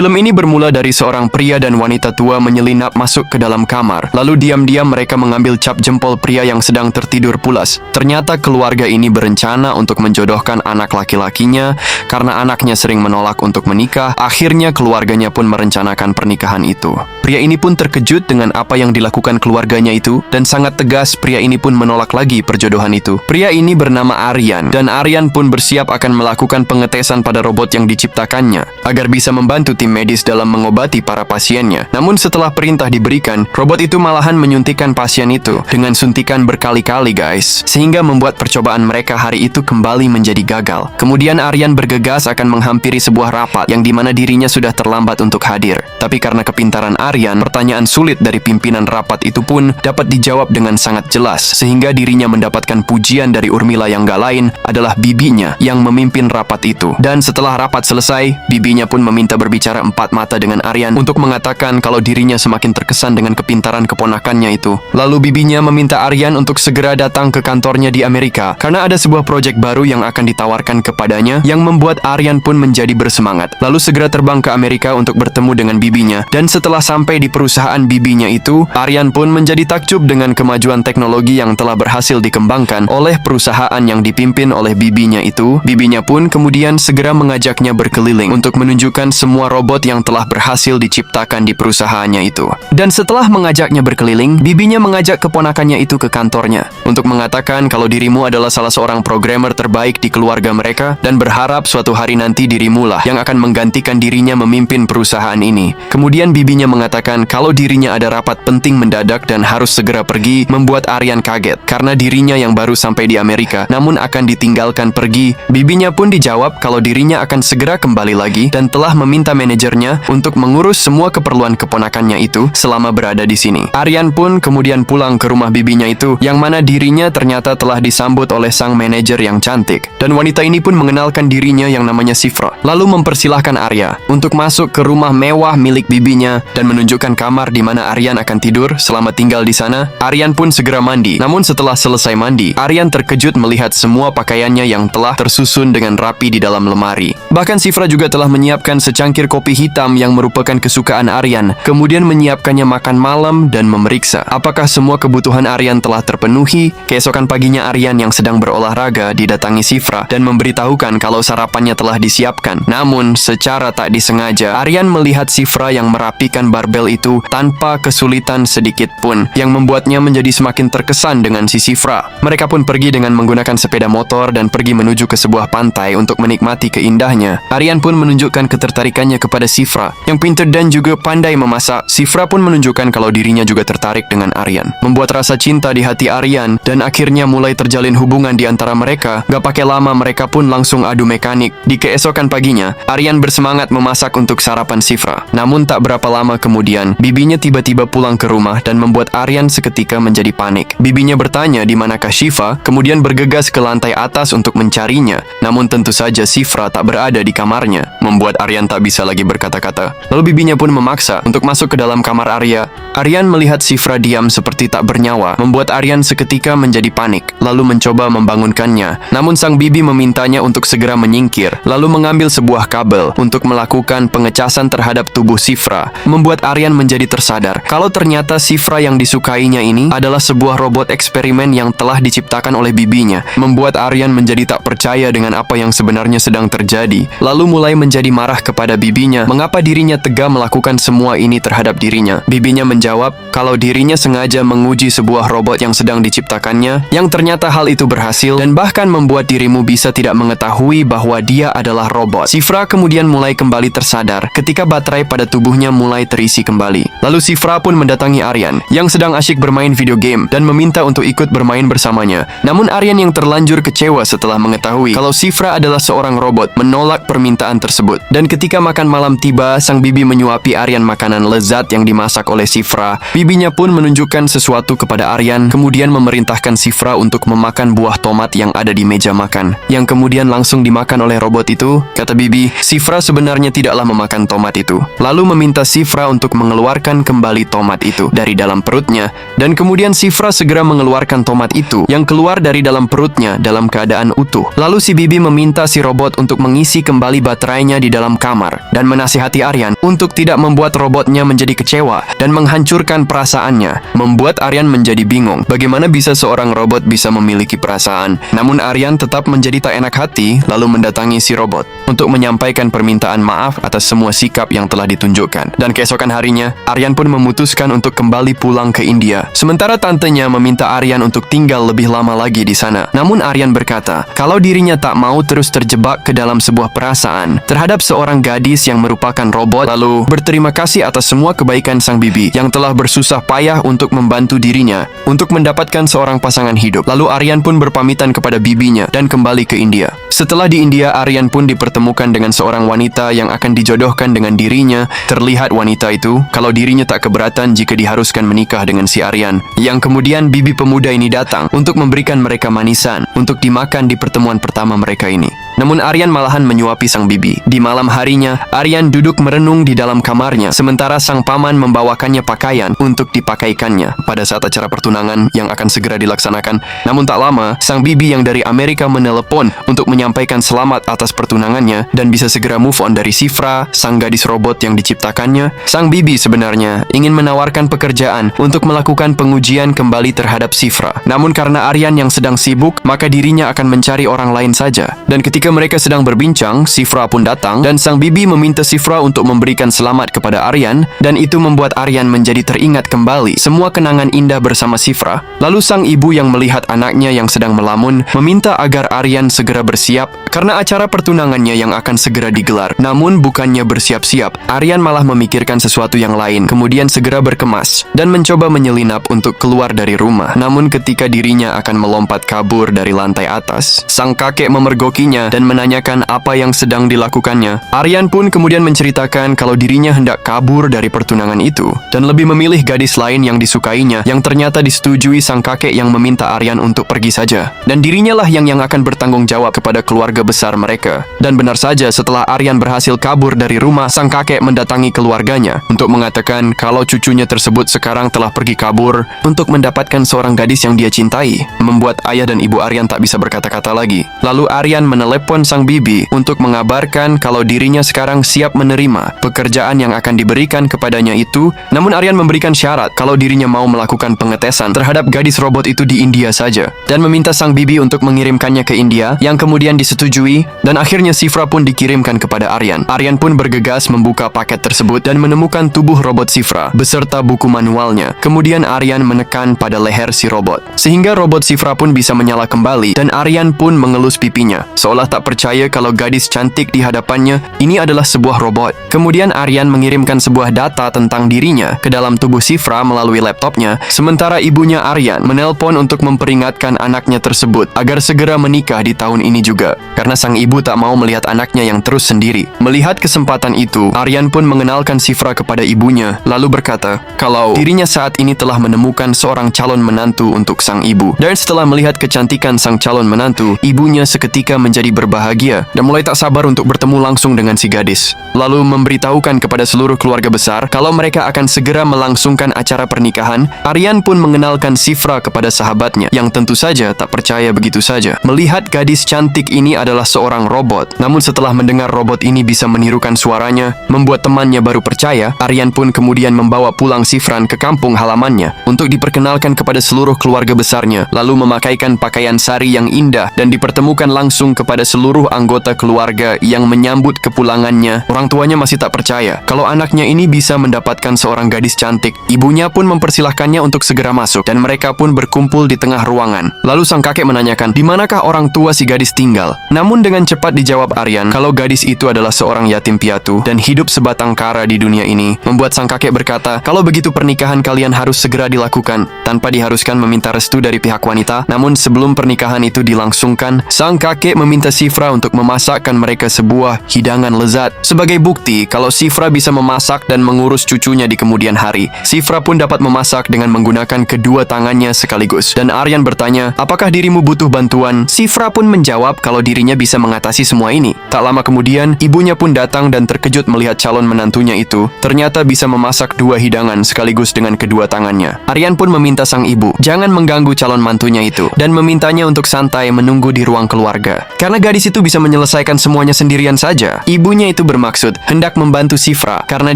Film ini bermula dari seorang pria dan wanita tua menyelinap masuk ke dalam kamar. Lalu diam-diam mereka mengambil cap jempol pria yang sedang tertidur pulas. Ternyata keluarga ini berencana untuk menjodohkan anak laki-lakinya karena anaknya sering menolak untuk menikah. Akhirnya keluarganya pun merencanakan pernikahan itu. Pria ini pun terkejut dengan apa yang dilakukan keluarganya itu dan sangat tegas pria ini pun menolak lagi perjodohan itu. Pria ini bernama Aryan dan Aryan pun bersiap akan melakukan pengetesan pada robot yang diciptakannya agar bisa membantu tim medis dalam mengobati para pasiennya. Namun setelah perintah diberikan, robot itu malahan menyuntikkan pasien itu dengan suntikan berkali-kali guys, sehingga membuat percobaan mereka hari itu kembali menjadi gagal. Kemudian Aryan bergegas akan menghampiri sebuah rapat yang dimana dirinya sudah terlambat untuk hadir. Tapi karena kepintaran Aryan, pertanyaan sulit dari pimpinan rapat itu pun dapat dijawab dengan sangat jelas, sehingga dirinya mendapatkan pujian dari Urmila yang gak lain adalah bibinya yang memimpin rapat itu. Dan setelah rapat selesai, bibinya pun meminta berbicara empat mata dengan Aryan untuk mengatakan kalau dirinya semakin terkesan dengan kepintaran keponakannya itu. Lalu bibinya meminta Aryan untuk segera datang ke kantornya di Amerika karena ada sebuah proyek baru yang akan ditawarkan kepadanya yang membuat Aryan pun menjadi bersemangat. Lalu segera terbang ke Amerika untuk bertemu dengan bibinya. Dan setelah sampai di perusahaan bibinya itu, Aryan pun menjadi takjub dengan kemajuan teknologi yang telah berhasil dikembangkan oleh perusahaan yang dipimpin oleh bibinya itu. Bibinya pun kemudian segera mengajaknya berkeliling untuk menunjukkan semua robot yang telah berhasil diciptakan di perusahaannya itu. Dan setelah mengajaknya berkeliling, bibinya mengajak keponakannya itu ke kantornya untuk mengatakan kalau dirimu adalah salah seorang programmer terbaik di keluarga mereka dan berharap suatu hari nanti dirimulah yang akan menggantikan dirinya memimpin perusahaan ini. Kemudian bibinya mengatakan kalau dirinya ada rapat penting mendadak dan harus segera pergi, membuat Aryan kaget karena dirinya yang baru sampai di Amerika namun akan ditinggalkan pergi. Bibinya pun dijawab kalau dirinya akan segera kembali lagi dan telah meminta manajernya untuk mengurus semua keperluan keponakannya itu selama berada di sini. Aryan pun kemudian pulang ke rumah bibinya itu yang mana dirinya ternyata telah disambut oleh sang manajer yang cantik. Dan wanita ini pun mengenalkan dirinya yang namanya Sifra. Lalu mempersilahkan Arya untuk masuk ke rumah mewah milik bibinya dan menunjukkan kamar di mana Aryan akan tidur selama tinggal di sana. Aryan pun segera mandi. Namun setelah selesai mandi, Aryan terkejut melihat semua pakaiannya yang telah tersusun dengan rapi di dalam lemari. Bahkan Sifra juga telah menyiapkan secangkir kopi hitam yang merupakan kesukaan Aryan. Kemudian menyiapkannya makan malam dan memeriksa apakah semua kebutuhan Aryan telah terpenuhi. Keesokan paginya Aryan yang sedang berolahraga didatangi Sifra dan memberitahukan kalau sarapannya telah disiapkan. Namun secara tak disengaja Aryan melihat Sifra yang merapikan barbel itu tanpa kesulitan sedikit pun, yang membuatnya menjadi semakin terkesan dengan si Sifra. Mereka pun pergi dengan menggunakan sepeda motor dan pergi menuju ke sebuah pantai untuk menikmati keindahnya. Aryan pun menunjukkan ketertarikannya kepada Sifra yang pintar dan juga pandai memasak. Sifra pun menunjukkan kalau dirinya juga tertarik dengan Aryan, membuat rasa cinta di hati Aryan dan akhirnya mulai terjalin hubungan di antara mereka. Gak pakai lama mereka pun langsung adu mekanik. Di keesokan paginya, Aryan bersemangat memasak untuk sarapan Sifra. Namun tak berapa lama kemudian, bibinya tiba-tiba pulang ke rumah dan membuat Aryan seketika menjadi panik. Bibinya bertanya di manakah Shiva, kemudian bergegas ke lantai atas untuk mencarinya. Namun tentu saja Sifra tak berada di kamarnya, membuat Aryan tak bisa lagi berkata-kata. Lalu bibinya pun memaksa untuk masuk ke dalam kamar Arya. Aryan melihat Sifra diam seperti tak bernyawa, membuat Aryan seketika menjadi panik, lalu mencoba membangunkannya. Namun sang bibi memintanya untuk segera menyingkir, lalu mengambil sebuah kabel untuk melakukan pengecasan terhadap tubuh Sifra, membuat Aryan menjadi tersadar kalau ternyata Sifra yang disukainya ini adalah sebuah robot eksperimen yang telah diciptakan oleh bibinya, membuat Aryan menjadi tak percaya dengan apa yang sebenarnya sedang terjadi, lalu mulai menjadi marah kepada bibinya mengapa dirinya tega melakukan semua ini terhadap dirinya. Bibinya menjawab kalau dirinya sengaja menguji sebuah robot yang sedang diciptakannya, yang ternyata hal itu berhasil dan bahkan membuat dirimu bisa tidak mengetahui bahwa dia adalah robot. Sifra kemudian mulai kembali tersadar ketika baterai pada tubuhnya mulai terisi kembali. Lalu Sifra pun mendatangi Aryan yang sedang asyik bermain video game dan meminta untuk ikut bermain bersamanya. Namun Aryan yang terlanjur kecewa setelah mengetahui kalau Sifra adalah seorang robot menolak permintaan tersebut. Dan ketika makan malam tiba, sang bibi menyuapi Aryan makanan lezat yang dimasak oleh Sifra. Bibinya pun menunjukkan sesuatu kepada Aryan, kemudian memerintahkan Sifra untuk memakan buah tomat yang ada di meja makan, yang kemudian langsung dimakan oleh robot itu. Kata bibi, Sifra sebenarnya tidaklah memakan tomat itu. Lalu meminta Sifra untuk mengeluarkan kembali tomat itu dari dalam perutnya, dan kemudian Sifra segera mengeluarkan tomat itu yang keluar dari dalam perutnya dalam keadaan utuh. Lalu si bibi meminta si robot untuk mengisi kembali baterainya di dalam kamar, dan dan menasihati Aryan untuk tidak membuat robotnya menjadi kecewa dan menghancurkan perasaannya, membuat Aryan menjadi bingung bagaimana bisa seorang robot bisa memiliki perasaan. Namun Aryan tetap menjadi tak enak hati lalu mendatangi si robot untuk menyampaikan permintaan maaf atas semua sikap yang telah ditunjukkan. Dan keesokan harinya, Aryan pun memutuskan untuk kembali pulang ke India. Sementara tantenya meminta Aryan untuk tinggal lebih lama lagi di sana. Namun Aryan berkata, kalau dirinya tak mau terus terjebak ke dalam sebuah perasaan terhadap seorang gadis yang merupakan robot, lalu berterima kasih atas semua kebaikan sang bibi yang telah bersusah payah untuk membantu dirinya untuk mendapatkan seorang pasangan hidup. Lalu Aryan pun berpamitan kepada bibinya dan kembali ke India. Setelah di India, Aryan pun dipertemukan dengan seorang wanita yang akan dijodohkan dengan dirinya. Terlihat wanita itu kalau dirinya tak keberatan jika diharuskan menikah dengan si Aryan. Yang kemudian bibi pemuda ini datang untuk memberikan mereka manisan untuk dimakan di pertemuan pertama mereka ini. Namun Aryan malahan menyuapi sang bibi. Di malam harinya, Aryan duduk merenung di dalam kamarnya sementara sang paman membawakannya pakaian untuk dipakaikannya pada saat acara pertunangan yang akan segera dilaksanakan. Namun tak lama, sang bibi yang dari Amerika menelepon untuk menyampaikan selamat atas pertunangannya dan bisa segera move on dari Shifra, sang gadis robot yang diciptakannya. Sang bibi sebenarnya ingin menawarkan pekerjaan untuk melakukan pengujian kembali terhadap Shifra. Namun karena Aryan yang sedang sibuk, maka dirinya akan mencari orang lain saja. Dan ketika mereka sedang berbincang, Shifra pun datang dan sang bibi meminta Shifra untuk memberikan selamat kepada Aryan, dan itu membuat Aryan menjadi teringat kembali semua kenangan indah bersama Shifra. Lalu sang ibu yang melihat anaknya yang sedang melamun meminta agar Aryan segera bersiap karena acara pertunangannya yang akan segera digelar. Namun bukannya bersiap-siap, Aryan malah memikirkan sesuatu yang lain, kemudian segera berkemas dan mencoba menyelinap untuk keluar dari rumah. Namun ketika dirinya akan melompat kabur dari lantai atas, sang kakek memergokinya dan menanyakan apa yang sedang dilakukannya. Aryan pun kemudian menceritakan kalau dirinya hendak kabur dari pertunangan itu dan lebih memilih gadis lain yang disukainya, yang ternyata disetujui sang kakek yang meminta Aryan untuk pergi saja. Dan dirinya lah yang akan bertanggung jawab kepada keluarga besar mereka. Dan benar saja, setelah Aryan berhasil kabur dari rumah, sang kakek mendatangi keluarganya untuk mengatakan kalau cucunya tersebut sekarang telah pergi kabur untuk mendapatkan seorang gadis yang dia cintai, membuat ayah dan ibu Aryan tak bisa berkata-kata lagi. Lalu Aryan menelepon sang bibi untuk mengabarkan kalau dirinya sekarang siap menerima pekerjaan yang akan diberikan kepadanya itu. Namun Aryan memberikan syarat kalau dirinya mau melakukan pengetesan terhadap gadis robot itu di India saja, dan meminta sang bibi untuk mengirimkannya ke India, yang kemudian disetujui. Dan akhirnya Shifra pun dikirimkan kepada Aryan. Aryan pun bergegas membuka paket tersebut dan menemukan tubuh robot Shifra beserta buku manualnya. Kemudian Aryan menekan pada leher si robot sehingga robot Shifra pun bisa menyala kembali, dan Aryan pun mengelus pipinya seolah tak percaya kalau gadis cantik di hadapannya ini adalah sebuah robot. Kemudian Aryan mengirimkan sebuah data tentang dirinya ke dalam tubuh Shifra melalui laptopnya, sementara ibunya Aryan menelpon untuk memperingatkan anaknya tersebut agar segera menikah di tahun ini juga, karena sang ibu tak mau melihat anaknya yang terus sendiri. Melihat kesempatan itu, Aryan pun mengenalkan Shifra kepada ibunya, lalu berkata kalau dirinya saat ini telah menemukan seorang calon menantu untuk sang ibu. Dan setelah melihat kecantikan sang calon menantu, ibunya seketika menjadi berbahagia dan mulai tak sabar untuk bertemu langsung dengan si gadis. Lalu memberitahukan kepada seluruh keluarga besar kalau mereka akan segera melangsungkan acara pernikahan. Aryan pun mengenalkan Shifra kepada sahabatnya yang tentu saja tak percaya begitu saja melihat gadis cantik ini adalah seorang robot. Namun setelah mendengar robot ini bisa menirukan suaranya, membuat temannya baru percaya. Aryan pun kemudian membawa pulang Shifran ke kampung halamannya untuk diperkenalkan kepada seluruh keluarga besarnya, lalu memakaikan pakaian sari yang indah dan dipertemukan langsung kepada seluruh anggota keluarga yang menyambut kepulangannya. Orang tuanya masih tak percaya kalau anaknya ini bisa mendapatkan seorang gadis cantik. Ibunya pun mempersilahkannya untuk segera masuk dan mereka pun berkumpul di tengah ruangan. Lalu sang kakek menanyakan di manakah orang tua si gadis tinggal. Namun dengan cepat dijawab Aryan kalau gadis itu adalah seorang yatim piatu dan hidup sebatang kara di dunia ini, membuat sang kakek berkata kalau begitu pernikahan kalian harus segera dilakukan tanpa diharuskan meminta restu dari pihak wanita. Namun sebelum pernikahan itu dilangsungkan, sang kakek meminta Shifra untuk memasakkan mereka sebuah hidangan lezat sebagai bukti kalau Shifra bisa memasak dan mengurus cucunya di kemudian hari. Shifra pun dapat memasak dengan menggunakan kedua tangannya sekaligus. Dan Aryan bertanya, apakah dirimu butuh bantuan? Shifra pun menjawab kalau dirinya bisa mengatasi semua ini. Tak lama kemudian, ibunya pun datang dan terkejut melihat calon menantunya itu ternyata bisa memasak dua hidangan sekaligus dengan kedua tangannya. Aryan pun meminta sang ibu jangan mengganggu calon mantunya itu dan memintanya untuk santai menunggu di ruang keluarga. Karena gadis itu bisa menyelesaikan semuanya sendirian saja. Ibunya itu bermaksud hendak membantu Shifra karena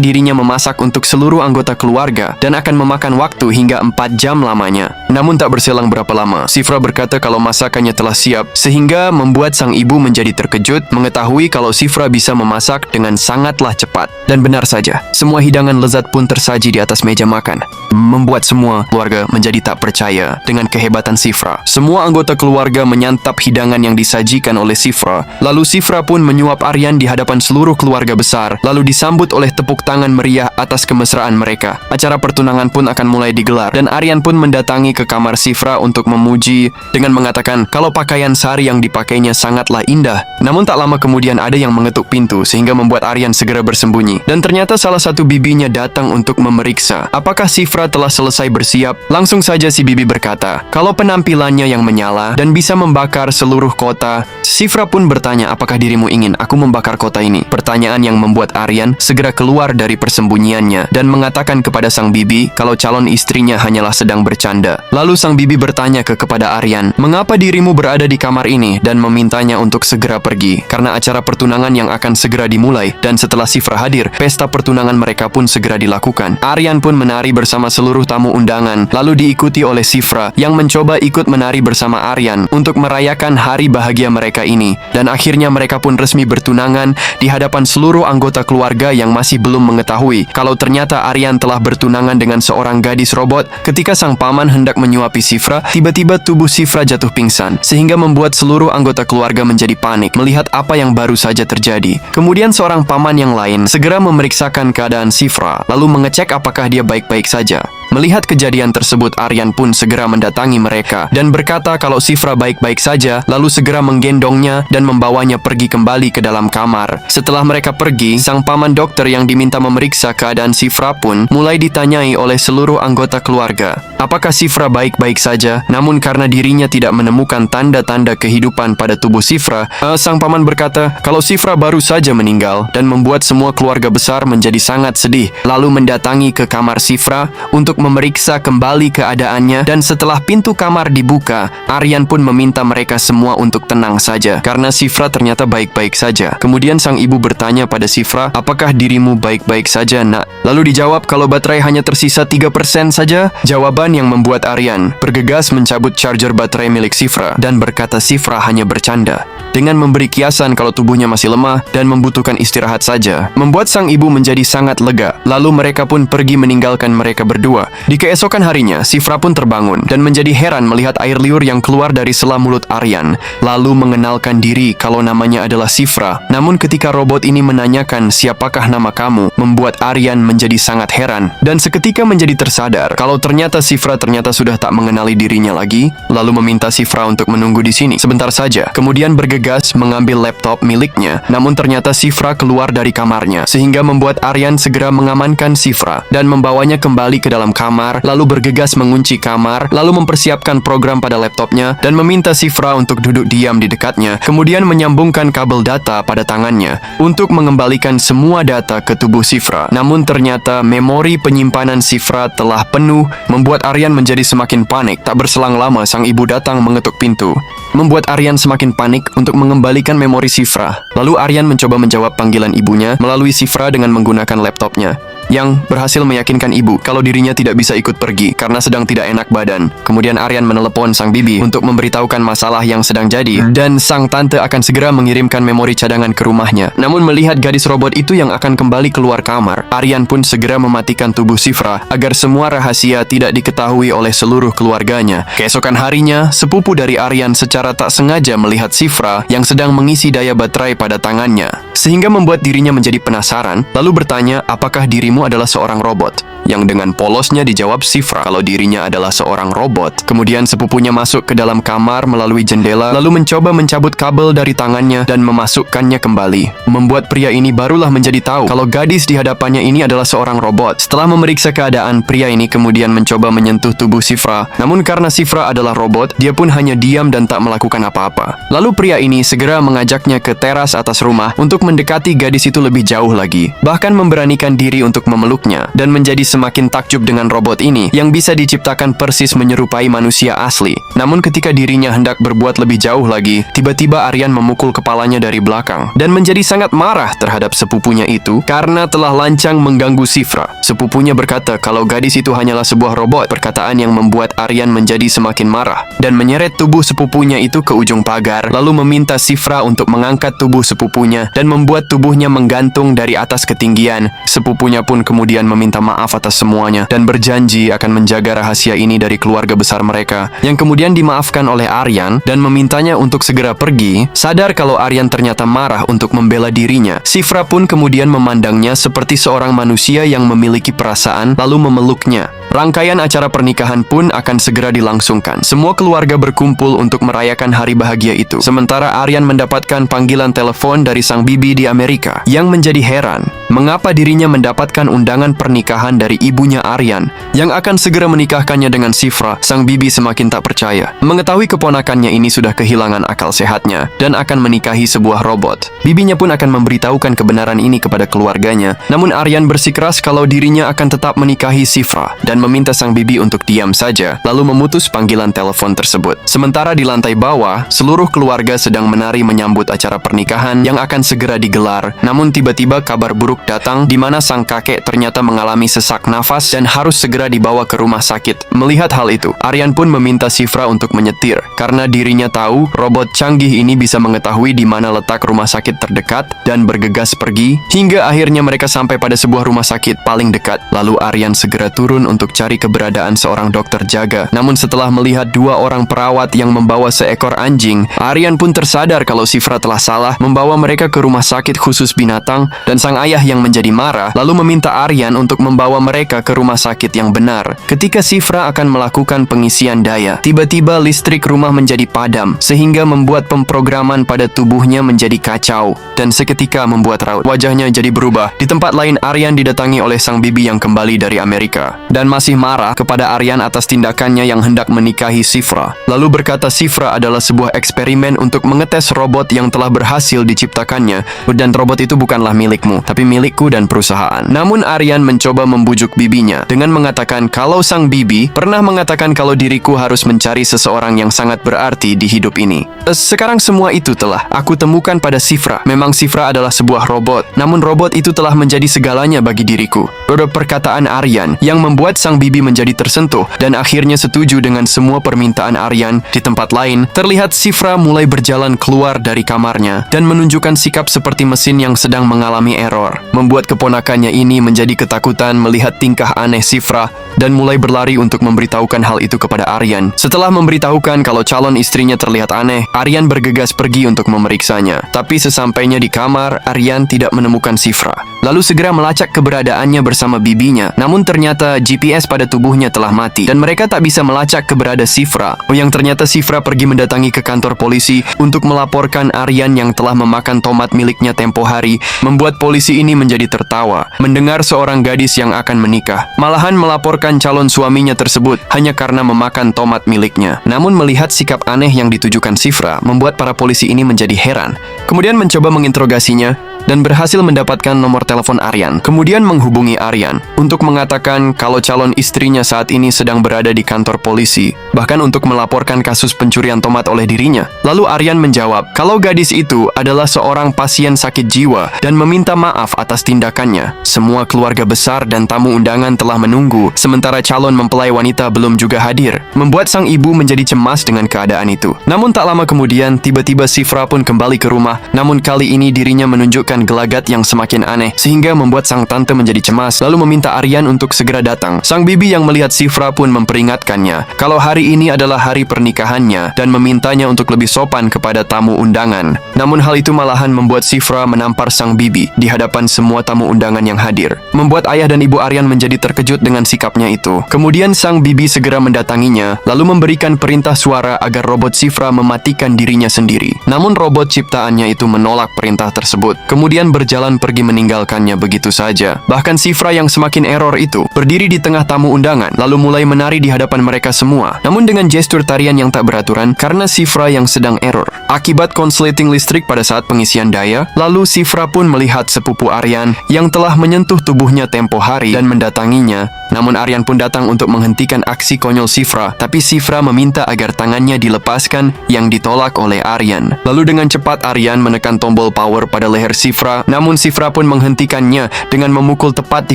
dirinya memasak untuk seluruh anggota keluarga dan akan memakan waktu hingga 4 jam lamanya. Namun tak berselang berapa lama, Shifra berkata kalau masakannya telah siap, sehingga membuat sang ibu menjadi terkejut mengetahui kalau Shifra bisa memasak dengan sangatlah cepat. Dan benar saja, semua hidangan lezat pun tersaji di atas meja makan, membuat semua keluarga menjadi tak percaya dengan kehebatan Shifra. Semua anggota keluarga menyantap hidangan yang disajikan oleh Shifra. Lalu Shifra pun menyuap Aryan di hadapan seluruh keluarga besar, lalu disambut oleh tepuk tangan meriah atas kemesraan mereka. Acara pertunangan pun akan mulai digelar, dan Aryan pun mendatangi ke kamar Shifra untuk memuji dengan mengatakan kalau pakaian sari yang dipakainya sangatlah indah. Namun tak lama kemudian ada yang mengetuk pintu sehingga membuat Aryan segera bersembunyi. Dan ternyata salah satu bibinya datang untuk memeriksa apakah Shifra telah selesai bersiap. Langsung saja si bibi berkata kalau penampilannya yang menyala dan bisa membakar seluruh kota. Shifra pun bertanya, apakah dirimu ingin aku membakar kota ini? Pertanyaan yang membuat Aryan segera keluar dari persembunyiannya dan mengatakan kepada sang bibi kalau calon istrinya hanyalah sedang bercanda. Lalu sang bibi bertanya kepada Aryan, mengapa dirimu berada di kamar ini, dan memintanya untuk segera pergi karena acara pertunangan yang akan segera dimulai. Dan setelah Shifra hadir, pesta pertunangan mereka pun segera dilakukan. Aryan pun menari bersama seluruh tamu undangan, lalu diikuti oleh Shifra yang mencoba ikut menari bersama Aryan untuk merayakan hari bahagia mereka ini. Dan akhirnya mereka pun resmi bertunangan di hadapan seluruh anggota keluarga yang masih belum mengetahui kalau ternyata Aryan telah bertunangan dengan seorang gadis robot. Ketika sang paman hendak menyuapi Shifra, tiba-tiba tubuh Shifra jatuh pingsan sehingga membuat seluruh anggota keluarga menjadi panik melihat apa yang baru saja terjadi. Kemudian seorang paman yang lain segera memeriksakan keadaan Shifra lalu mengecek apakah dia baik-baik saja. Melihat kejadian tersebut, Aryan pun segera mendatangi mereka dan berkata kalau Shifra baik-baik saja, lalu segera menggendongnya dan membawanya pergi kembali ke dalam kamar. Setelah mereka pergi, sang paman dokter yang diminta memeriksa keadaan Shifra pun mulai ditanyai oleh seluruh anggota keluarga. Apakah Shifra baik-baik saja? Namun karena dirinya tidak menemukan tanda-tanda kehidupan pada tubuh Shifra, sang paman berkata kalau Shifra baru saja meninggal dan membuat semua keluarga besar menjadi sangat sedih. Lalu mendatangi ke kamar Shifra untuk memeriksa kembali keadaannya, dan setelah pintu kamar dibuka, Aryan pun meminta mereka semua untuk tenang saja karena Shifra ternyata baik-baik saja. Kemudian sang ibu bertanya pada Shifra, apakah dirimu baik-baik saja, nak? Lalu dijawab kalau baterai hanya tersisa 3% saja. Jawaban yang membuat Aryan bergegas mencabut charger baterai milik Shifra dan berkata Shifra hanya bercanda dengan memberi kiasan kalau tubuhnya masih lemah dan membutuhkan istirahat saja, membuat sang ibu menjadi sangat lega. Lalu mereka pun pergi meninggalkan mereka berdua. Di keesokan harinya, Shifra pun terbangun dan menjadi heran melihat air liur yang keluar dari sela mulut Aryan, lalu mengenalkan diri kalau namanya adalah Shifra. Namun ketika robot ini menanyakan siapakah nama kamu, membuat Aryan menjadi sangat heran dan seketika menjadi tersadar kalau ternyata Shifra ternyata sudah tak mengenali dirinya lagi, lalu meminta Shifra untuk menunggu di sini sebentar saja. Kemudian bergegas mengambil laptop miliknya, namun ternyata Shifra keluar dari kamarnya sehingga membuat Aryan segera mengamankan Shifra dan membawanya kembali ke dalam kamar, lalu bergegas mengunci kamar, lalu mempersiapkan program pada laptopnya dan meminta Shifra untuk duduk diam di dekatnya, kemudian menyambungkan kabel data pada tangannya untuk mengembalikan semua data ke tubuh Shifra. Namun ternyata memori penyimpanan Shifra telah penuh, membuat Aryan menjadi semakin panik. Tak berselang lama sang ibu datang mengetuk pintu, membuat Aryan semakin panik untuk mengembalikan memori Shifra. Lalu Aryan mencoba menjawab panggilan ibunya melalui Shifra dengan menggunakan laptopnya, yang berhasil meyakinkan ibu kalau dirinya tidak bisa ikut pergi karena sedang tidak enak badan. Kemudian Aryan menelepon sang bibi untuk memberitahukan masalah yang sedang jadi, dan sang tante akan segera mengirimkan memori cadangan ke rumahnya. Namun melihat gadis robot itu yang akan kembali keluar kamar, Aryan pun segera mematikan tubuh Shifra agar semua rahasia tidak diketahui oleh seluruh keluarganya. Keesokan harinya, sepupu dari Aryan secara tak sengaja melihat Shifra yang sedang mengisi daya baterai pada tangannya, sehingga membuat dirinya menjadi penasaran, lalu bertanya apakah dirimu adalah seorang robot. Yang dengan polosnya dijawab Shifra kalau dirinya adalah seorang robot. Kemudian sepupunya masuk ke dalam kamar melalui jendela, lalu mencoba mencabut kabel dari tangannya dan memasukkannya kembali, membuat pria ini barulah menjadi tahu kalau gadis di hadapannya ini adalah seorang robot. Setelah memeriksa keadaan, pria ini kemudian mencoba menyentuh tubuh Shifra. Namun karena Shifra adalah robot, dia pun hanya diam dan tak melakukan apa-apa. Lalu pria ini segera mengajaknya ke teras atas rumah untuk mendekati gadis itu lebih jauh lagi, bahkan memberanikan diri untuk memeluknya, dan menjadi semakin takjub dengan robot ini yang bisa diciptakan persis menyerupai manusia asli. Namun ketika dirinya hendak berbuat lebih jauh lagi, tiba-tiba Aryan memukul kepalanya dari belakang dan menjadi sangat marah terhadap sepupunya itu karena telah lancang mengganggu Shifra. Sepupunya berkata kalau gadis itu hanyalah sebuah robot, perkataan yang membuat Aryan menjadi semakin marah dan menyeret tubuh sepupunya itu ke ujung pagar, lalu meminta Shifra untuk mengangkat tubuh sepupunya dan membuat tubuhnya menggantung dari atas ketinggian. Sepupunya pun kemudian meminta maaf atas semuanya dan berjanji akan menjaga rahasia ini dari keluarga besar mereka, yang kemudian dimaafkan oleh Aryan dan memintanya untuk segera pergi. Sadar kalau Aryan ternyata marah untuk membela dirinya, Shifra pun kemudian memandangnya seperti seorang manusia yang memiliki perasaan lalu memeluknya. Rangkaian acara pernikahan pun akan segera dilangsungkan. Semua keluarga berkumpul untuk merayakan hari bahagia itu. Sementara Aryan mendapatkan panggilan telepon dari sang bibi di Amerika yang menjadi heran mengapa dirinya mendapatkan undangan pernikahan dari ibunya Aryan yang akan segera menikahkannya dengan Shifra. Sang bibi semakin tak percaya. Mengetahui keponakannya ini sudah kehilangan akal sehatnya dan akan menikahi sebuah robot. Bibinya pun akan memberitahukan kebenaran ini kepada keluarganya. Namun Aryan bersikeras kalau dirinya akan tetap menikahi Shifra dan meminta sang bibi untuk diam saja, lalu memutus panggilan telepon tersebut. Sementara di lantai bawah, seluruh keluarga sedang menari menyambut acara pernikahan yang akan segera digelar. Namun tiba-tiba kabar buruk datang di mana sang kakek ternyata mengalami sesak nafas dan harus segera dibawa ke rumah sakit. Melihat hal itu, Aryan pun meminta Shifra untuk menyetir karena dirinya tahu robot canggih ini bisa mengetahui di mana letak rumah sakit terdekat dan bergegas pergi hingga akhirnya mereka sampai pada sebuah rumah sakit paling dekat. Lalu Aryan segera turun untuk cari keberadaan seorang dokter jaga. Namun setelah melihat dua orang perawat yang membawa seekor anjing, Aryan pun tersadar kalau Shifra telah salah membawa mereka ke rumah sakit khusus binatang dan sang ayah yang menjadi marah lalu meminta Aryan untuk membawa mereka ke rumah sakit yang benar. Ketika Shifra akan melakukan pengisian daya, tiba-tiba listrik rumah menjadi padam sehingga membuat pemrograman pada tubuhnya menjadi kacau dan seketika membuat raut wajahnya jadi berubah. Di tempat lain, Aryan didatangi oleh sang bibi yang kembali dari Amerika dan masih marah kepada Aryan atas tindakannya yang hendak menikahi Shifra. Lalu berkata Shifra adalah sebuah eksperimen untuk mengetes robot yang telah berhasil diciptakannya dan robot itu bukanlah milikmu, tapi milikku dan perusahaan. Namun Aryan mencoba membujuk bibinya dengan mengatakan kalau sang bibi pernah mengatakan kalau diriku harus mencari seseorang yang sangat berarti di hidup ini. Sekarang semua itu telah aku temukan pada Shifra. Memang Shifra adalah sebuah robot, namun robot itu telah menjadi segalanya bagi diriku. Perkataan Aryan yang membuat sang bibi menjadi tersentuh dan akhirnya setuju dengan semua permintaan Aryan. Di tempat lain, terlihat Shifra mulai berjalan keluar dari kamarnya dan menunjukkan sikap seperti mesin yang sedang mengalami error, membuat keponakannya ini menjadi ketakutan melihat tingkah aneh Shifra dan mulai berlari untuk memberitahukan hal itu kepada Aryan. Setelah memberitahukan kalau calon istrinya terlihat aneh, Aryan bergegas pergi untuk memeriksanya. Tapi sesampainya di kamar, Aryan tidak menemukan Shifra. Lalu segera melacak keberadaannya bersama bibinya. Namun ternyata GPS pada tubuhnya telah mati dan mereka tak bisa melacak keberadaan Shifra. Yang ternyata Shifra pergi mendatangi ke kantor polisi untuk melaporkan Aryan yang telah memakan tomat miliknya tempo hari, membuat polisi ini menjadi tertawa mendengar seorang gadis yang akan menikah malahan melaporkan calon suaminya tersebut hanya karena memakan tomat miliknya. Namun melihat sikap aneh yang ditujukan Shifra membuat para polisi ini menjadi heran. Kemudian mencoba menginterogasinya dan berhasil mendapatkan nomor telepon Aryan. Kemudian menghubungi Aryan untuk mengatakan kalau calon istrinya saat ini sedang berada di kantor polisi, bahkan untuk melaporkan kasus pencurian tomat oleh dirinya. Lalu Aryan menjawab kalau gadis itu adalah seorang pasien sakit jiwa dan meminta maaf atas tindakannya. Semua keluarga besar dan tamu undangan telah menunggu, sementara calon mempelai wanita belum juga hadir, membuat sang ibu menjadi cemas dengan keadaan itu. Namun tak lama kemudian, tiba-tiba Shifra pun kembali ke rumah, namun kali ini dirinya menunjukkan gelagat yang semakin aneh sehingga membuat sang tante menjadi cemas, lalu meminta Aryan untuk segera datang. Sang bibi yang melihat Shifra pun memperingatkannya kalau hari ini adalah hari pernikahannya dan memintanya untuk lebih sopan kepada tamu undangan. Namun hal itu malahan membuat Shifra menampar sang bibi di hadapan semua tamu undangan yang hadir, membuat ayah dan ibu Aryan menjadi terkejut dengan sikapnya itu. Kemudian sang bibi segera mendatanginya lalu memberikan perintah suara agar robot Shifra mematikan dirinya sendiri. Namun robot ciptaannya itu menolak perintah tersebut. Kemudian kemudian berjalan pergi meninggalkannya begitu saja. Bahkan Sifra yang semakin error itu berdiri di tengah tamu undangan, lalu mulai menari di hadapan mereka semua. Namun dengan gestur tarian yang tak beraturan karena Sifra yang sedang error. Akibat konsleting listrik pada saat pengisian daya, lalu Sifra pun melihat sepupu Aryan yang telah menyentuh tubuhnya tempo hari dan mendatanginya. Namun Aryan pun datang untuk menghentikan aksi konyol Sifra, tapi Sifra meminta agar tangannya dilepaskan yang ditolak oleh Aryan. Lalu dengan cepat Aryan menekan tombol power pada leher Sifra, namun Sifra pun menghentikannya dengan memukul tepat di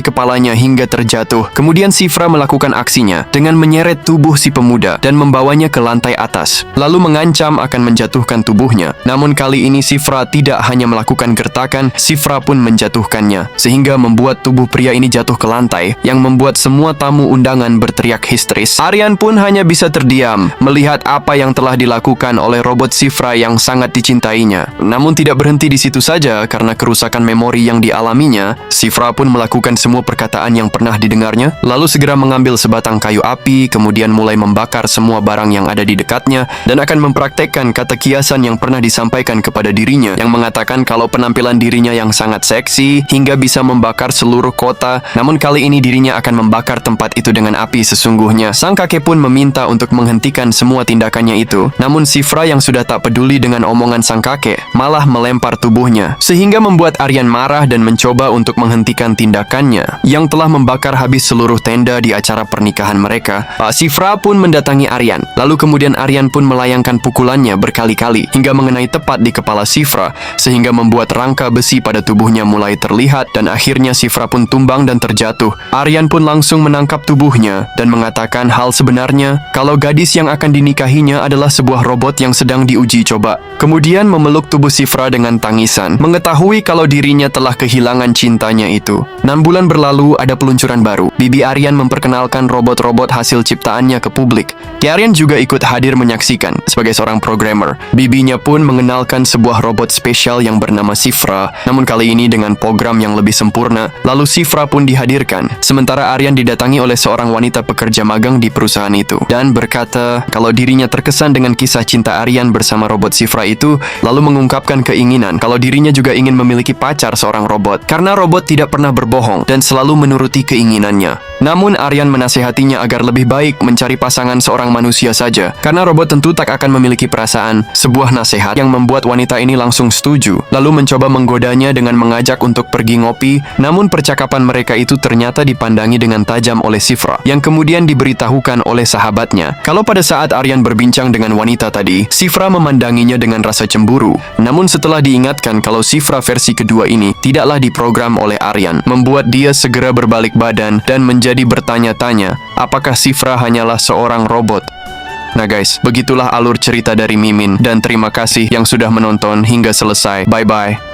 kepalanya hingga terjatuh. Kemudian Sifra melakukan aksinya dengan menyeret tubuh si pemuda dan membawanya ke lantai atas, lalu mengancam akan menjatuhkan tubuhnya. Namun kali ini Sifra tidak hanya melakukan gertakan, Sifra pun menjatuhkannya, sehingga membuat tubuh pria ini jatuh ke lantai, yang membuat semua tamu undangan berteriak histeris. Aryan pun hanya bisa terdiam melihat apa yang telah dilakukan oleh robot Sifra yang sangat dicintainya. Namun tidak berhenti di situ saja, karena kerusakan memori yang dialaminya, Sifra pun melakukan semua perkataan yang pernah didengarnya, lalu segera mengambil sebatang kayu api, kemudian mulai membakar semua barang yang ada di dekatnya, dan akan mempraktekkan kata kiasan yang pernah disampaikan kepada dirinya, yang mengatakan kalau penampilan dirinya yang sangat seksi, hingga bisa membakar seluruh kota, namun kali ini dirinya akan membakar tempat itu dengan api sesungguhnya. Sang kakek pun meminta untuk menghentikan semua tindakannya itu, namun Sifra yang sudah tak peduli dengan omongan sang kakek, malah melempar tubuhnya, sehingga membuat Aryan marah dan mencoba untuk menghentikan tindakannya, yang telah membakar habis seluruh tenda di acara pernikahan mereka. Pak Sifra pun mendatangi Aryan, lalu kemudian Aryan pun melayangkan pukulannya berkali-kali, hingga mengenai tepat di kepala Sifra, sehingga membuat rangka besi pada tubuhnya mulai terlihat, dan akhirnya Sifra pun tumbang dan terjatuh. Aryan pun langsung menangkap tubuhnya dan mengatakan hal sebenarnya, kalau gadis yang akan dinikahinya adalah sebuah robot yang sedang diuji coba. Kemudian memeluk tubuh Sifra dengan tangisan, mengetahui kalau dirinya telah kehilangan cintanya itu. 6 bulan berlalu, ada peluncuran baru. Bibi Aryan memperkenalkan robot-robot hasil ciptaannya ke publik. Ki Aryan juga ikut hadir menyaksikan sebagai seorang programmer. Bibinya pun mengenalkan sebuah robot spesial yang bernama Sifra, namun kali ini dengan program yang lebih sempurna. Lalu Sifra pun dihadirkan, sementara Aryan didatangi oleh seorang wanita pekerja magang di perusahaan itu, dan berkata kalau dirinya terkesan dengan kisah cinta Aryan bersama robot Sifra itu, lalu mengungkapkan keinginan kalau dirinya juga ingin memiliki pacar seorang robot, karena robot tidak pernah berbohong dan selalu menuruti keinginannya. Namun Aryan menasehatinya agar lebih baik mencari pasangan seorang manusia saja, karena robot tentu tak akan memiliki perasaan. Sebuah nasihat yang membuat wanita ini langsung setuju, lalu mencoba menggodanya dengan mengajak untuk pergi ngopi. Namun percakapan mereka itu ternyata dipandangi dengan tajam oleh Sifra, yang kemudian diberitahukan oleh sahabatnya kalau pada saat Aryan berbincang dengan wanita tadi, Sifra memandanginya dengan rasa cemburu. Namun setelah diingatkan kalau Sifra versi kedua ini tidaklah diprogram oleh Aryan, membuat dia segera berbalik badan dan menjadi bertanya-tanya apakah Sifra hanyalah seorang robot. Nah guys, begitulah alur cerita dari Mimin, dan terima kasih yang sudah menonton hingga selesai. Bye-bye.